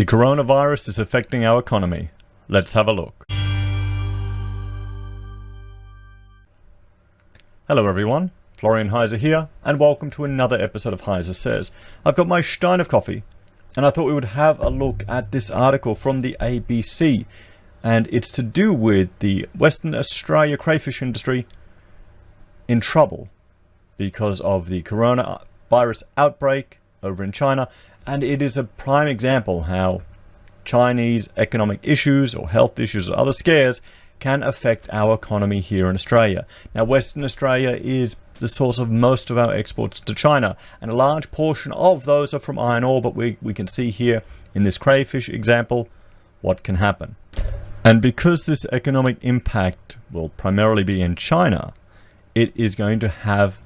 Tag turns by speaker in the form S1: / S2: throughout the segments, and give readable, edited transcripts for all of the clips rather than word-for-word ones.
S1: The coronavirus is affecting our economy. Let's have a look. Hello everyone, Florian Heise here, and welcome to another episode of HeiseSays. I've got my stein of coffee, and I thought we would have a look at this article from the ABC, and it's to do with the Western Australia crayfish industry in trouble because of the coronavirus outbreak over in China. And it is a prime example how Chinese economic issues or health issues or other scares can affect our economy here in Australia. Now, Western Australia is the source of most of our exports to China, and a large portion of those are from iron ore, but we can see here in this crayfish example what can happen. And because this economic impact will primarily be in China, it is going to have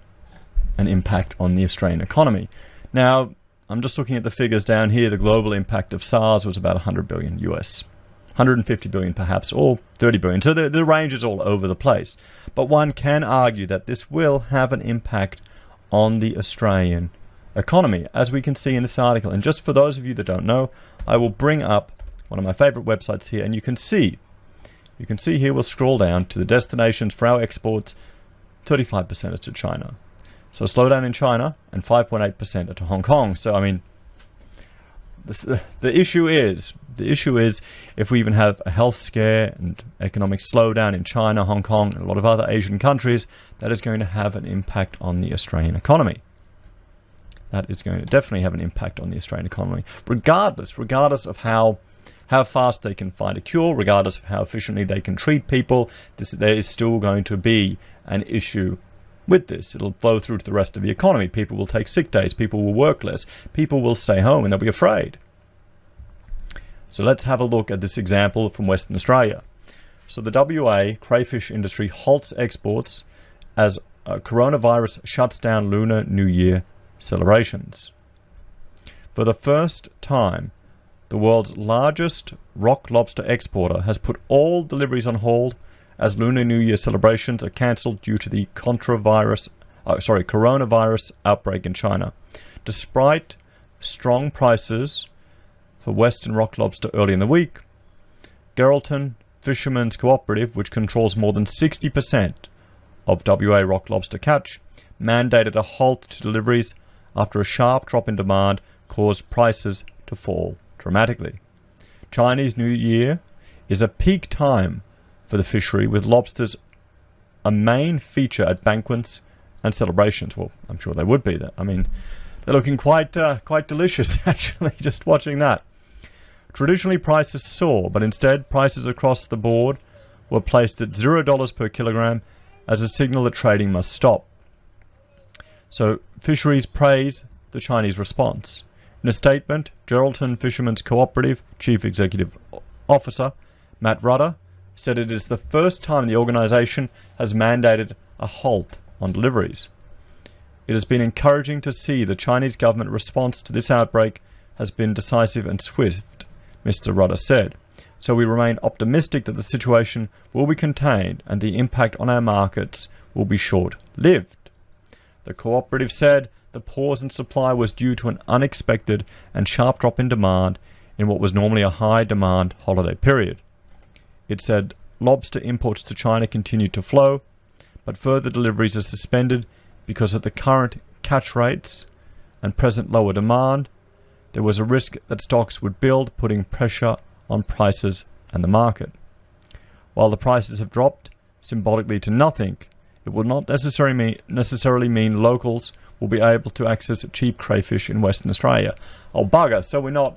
S1: an impact on the Australian economy. Now, I'm just looking at the figures down here. The global impact of SARS was about 100 billion US, 150 billion perhaps, or 30 billion. So the range is all over the place. But one can argue that this will have an impact on the Australian economy, as we can see in this article. And just for those of you that don't know, I will bring up one of my favorite websites here, and you can see here, we'll scroll down to the destinations for our exports. 35% are to China. So slowdown in China, and 5.8% are to Hong Kong. So I mean, the issue is if we even have a health scare and economic slowdown in China, Hong Kong, and a lot of other Asian countries, that is going to have an impact on the Australian economy. That is going to definitely have an impact on the Australian economy, regardless of how fast they can find a cure, regardless of how efficiently they can treat people. There is still going to be an issue with this. It'll flow through to the rest of the economy. People will take sick days, people will work less, people will stay home, and they'll be afraid. So let's have a look at this example from Western Australia. So the WA crayfish industry halts exports as coronavirus shuts down Lunar New Year celebrations. For the first time, the world's largest rock lobster exporter has put all deliveries on hold as Lunar New Year celebrations are cancelled due to the coronavirus outbreak in China. Despite strong prices for Western rock lobster early in the week, Geraldton Fishermen's Cooperative, which controls more than 60% of WA rock lobster catch, mandated a halt to deliveries after a sharp drop in demand caused prices to fall dramatically. Chinese New Year is a peak time for the fishery, with lobsters a main feature at banquets and celebrations. Well, I'm sure they would be. I mean, they're looking quite delicious, actually, just watching that. Traditionally, prices soar, but instead, prices across the board were placed at $0 per kilogram as a signal that trading must stop. So, fisheries praise the Chinese response. In a statement, Geraldton Fishermen's Cooperative Chief Executive Officer Matt Rudder said it is the first time the organisation has mandated a halt on deliveries. It has been encouraging to see the Chinese government response to this outbreak has been decisive and swift, Mr. Rudder said. So we remain optimistic that the situation will be contained and the impact on our markets will be short-lived. The cooperative said the pause in supply was due to an unexpected and sharp drop in demand in what was normally a high-demand holiday period. It said lobster imports to China continued to flow, but further deliveries are suspended because of the current catch rates and present lower demand. There was a risk that stocks would build, putting pressure on prices and the market. While the prices have dropped symbolically to nothing, it will not necessarily mean locals will be able to access cheap crayfish in Western Australia. Oh bugger! So we're not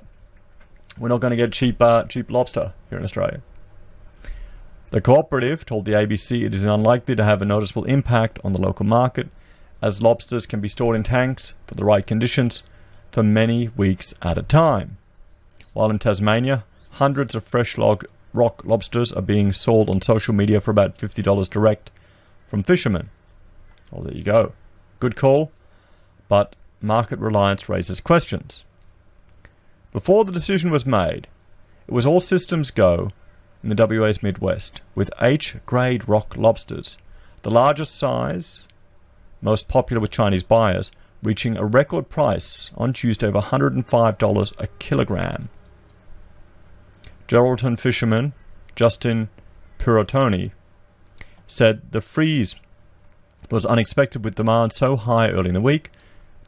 S1: going to get cheap lobster here in Australia. The cooperative told the ABC it is unlikely to have a noticeable impact on the local market, as lobsters can be stored in tanks for the right conditions for many weeks at a time. While in Tasmania, hundreds of fresh rock lobsters are being sold on social media for about $50 direct from fishermen. Well, there you go. Good call, but market reliance raises questions. Before the decision was made, it was all systems go in the WA's Midwest, with H-grade rock lobsters, the largest size, most popular with Chinese buyers, reaching a record price on Tuesday of $105 a kilogram. Geraldton fisherman Justin Pirotoni said the freeze was unexpected with demand so high early in the week,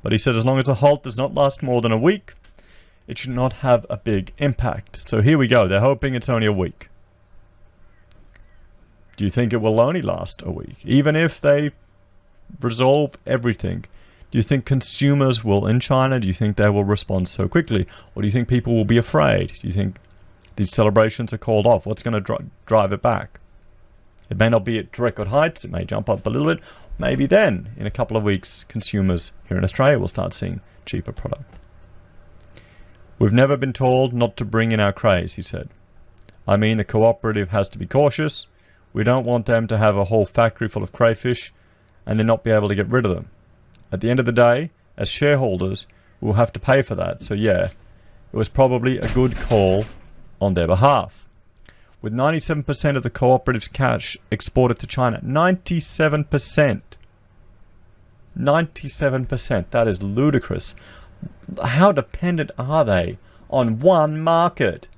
S1: but he said as long as the halt does not last more than a week, it should not have a big impact. So here we go. They're hoping it's only a week. Do you think it will only last a week? Even if they resolve everything, do you think consumers will in China, do you think they will respond so quickly? Or do you think people will be afraid? Do you think these celebrations are called off? What's going to drive it back? It may not be at record heights. It may jump up a little bit. Maybe then, in a couple of weeks, consumers here in Australia will start seeing cheaper product. We've never been told not to bring in our craze, he said. I mean, the cooperative has to be cautious. We don't want them to have a whole factory full of crayfish and then not be able to get rid of them. At the end of the day, as shareholders, we'll have to pay for that. So yeah, it was probably a good call on their behalf. With 97% of the cooperative's cash exported to China, 97%. 97%. That is ludicrous. How dependent are they on one market?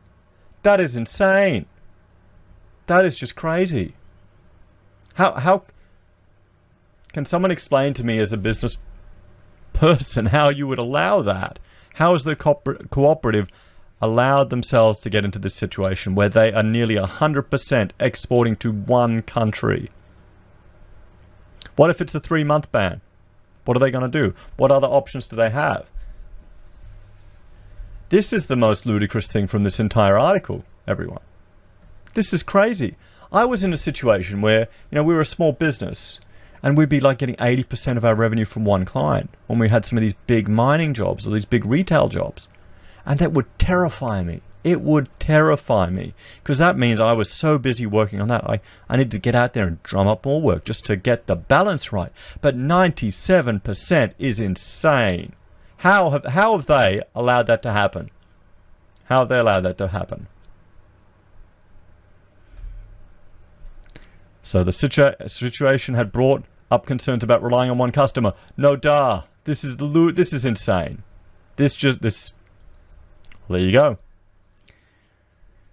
S1: That is insane. That is just crazy. How can someone explain to me as a business person how you would allow that? How has the cooperative allowed themselves to get into this situation where they are nearly 100% exporting to one country? What if it's a 3-month ban? What are they going to do? What other options do they have? This is the most ludicrous thing from this entire article, everyone. This is crazy. I was in a situation where, we were a small business and we'd be like getting 80% of our revenue from one client when we had some of these big mining jobs or these big retail jobs. And that would terrify me. It would terrify me because that means I was so busy working on that. I need to get out there and drum up more work just to get the balance right. But 97% is insane. How have they allowed that to happen? How have they allowed that to happen? So the situation had brought up concerns about relying on one customer. No duh. This is insane. Well, there you go.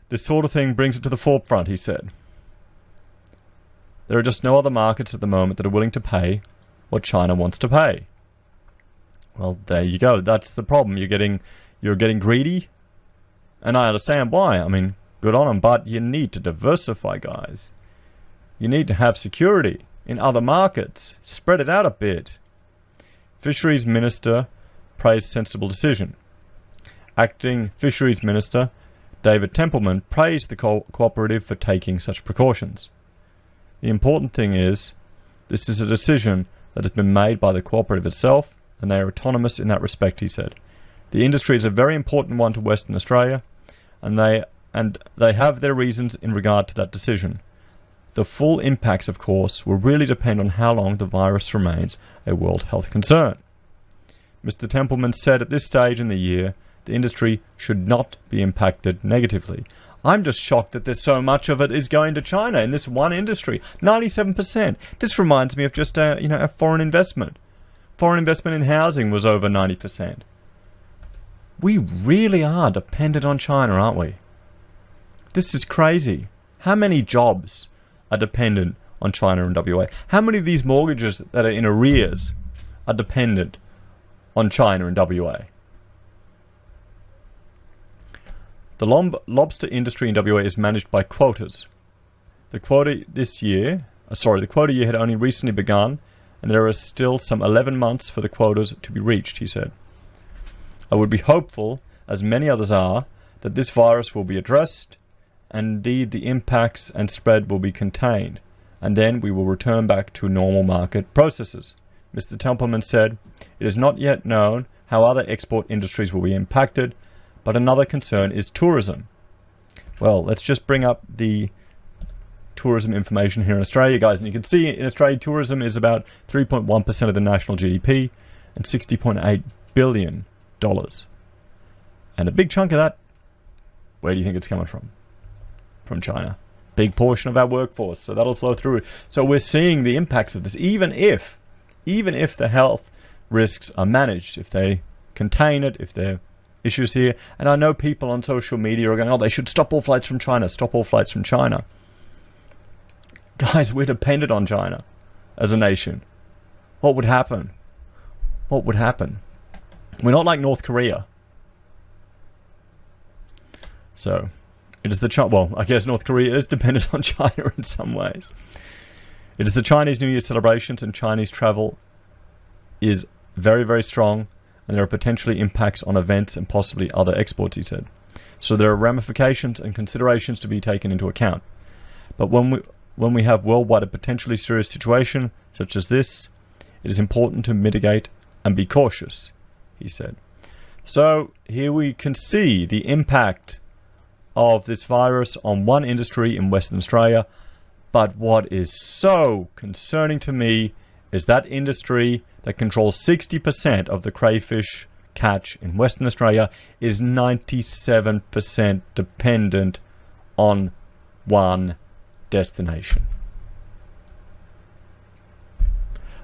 S1: This sort of thing brings it to the forefront, he said. There are just no other markets at the moment that are willing to pay what China wants to pay. Well, there you go. That's the problem. You're getting greedy, and I understand why. I mean, good on them, but you need to diversify, guys. You need to have security in other markets. Spread it out a bit. Fisheries Minister praised sensible decision. Acting Fisheries Minister David Templeman praised the cooperative for taking such precautions. The important thing is, this is a decision that has been made by the cooperative itself, and they are autonomous in that respect, he said. The industry is a very important one to Western Australia, and they have their reasons in regard to that decision. The full impacts, of course, will really depend on how long the virus remains a world health concern. Mr. Templeman said at this stage in the year, the industry should not be impacted negatively. I'm just shocked that there's so much of it is going to China in this one industry. 97%. This reminds me of just a foreign investment. Foreign investment in housing was over 90%. We really are dependent on China, aren't we? This is crazy. How many jobs are dependent on China and WA? How many of these mortgages that are in arrears are dependent on China and WA? The lobster industry in WA is managed by quotas. The quota year had only recently begun, and there are still some 11 months for the quotas to be reached, he said. I would be hopeful, as many others are, that this virus will be addressed, and indeed the impacts and spread will be contained, and then we will return back to normal market processes. Mr. Templeman said, it is not yet known how other export industries will be impacted, but another concern is tourism. Well, let's just bring up the tourism information here in Australia, guys. And you can see in Australia, tourism is about 3.1% of the national GDP and $60.8 billion. And a big chunk of that, where do you think it's coming from? From China. Big portion of our workforce. So that'll flow through. So we're seeing the impacts of this, even if the health risks are managed, if they contain it, if they're issues here. And I know people on social media are going, oh, they should stop all flights from China, stop all flights from China. Guys, we're dependent on China as a nation. What would happen? What would happen? We're not like North Korea. So, it is the well, I guess North Korea is dependent on China in some ways. It is the Chinese New Year celebrations, and Chinese travel is very, very strong, and there are potentially impacts on events and possibly other exports, he said. So there are ramifications and considerations to be taken into account. But when we have worldwide a potentially serious situation such as this, it is important to mitigate and be cautious, he said. So here we can see the impact of this virus on one industry in Western Australia. But what is so concerning to me is that industry that controls 60% of the crayfish catch in Western Australia is 97% dependent on one destination.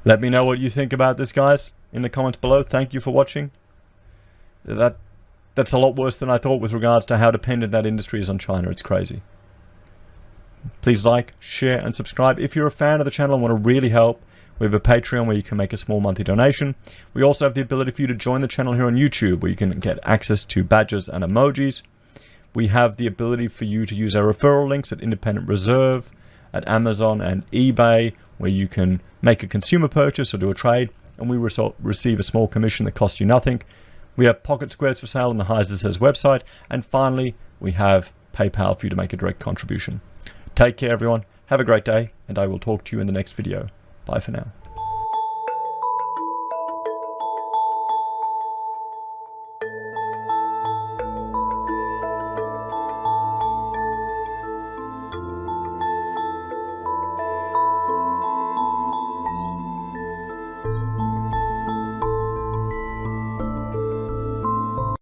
S1: Let me know what you think about this, guys, in the comments below. Thank you for watching. That's a lot worse than I thought with regards to how dependent that industry is on China. It's crazy. Please like, share, and subscribe. If you're a fan of the channel and want to really help, we have a Patreon where you can make a small monthly donation. We also have the ability for you to join the channel here on YouTube, where you can get access to badges and emojis. We have the ability for you to use our referral links at Independent Reserve, at Amazon and eBay, where you can make a consumer purchase or do a trade, and we receive a small commission that costs you nothing. We have pocket squares for sale on the HeiseSays website. And finally, we have PayPal for you to make a direct contribution. Take care, everyone. Have a great day, and I will talk to you in the next video. Bye for now.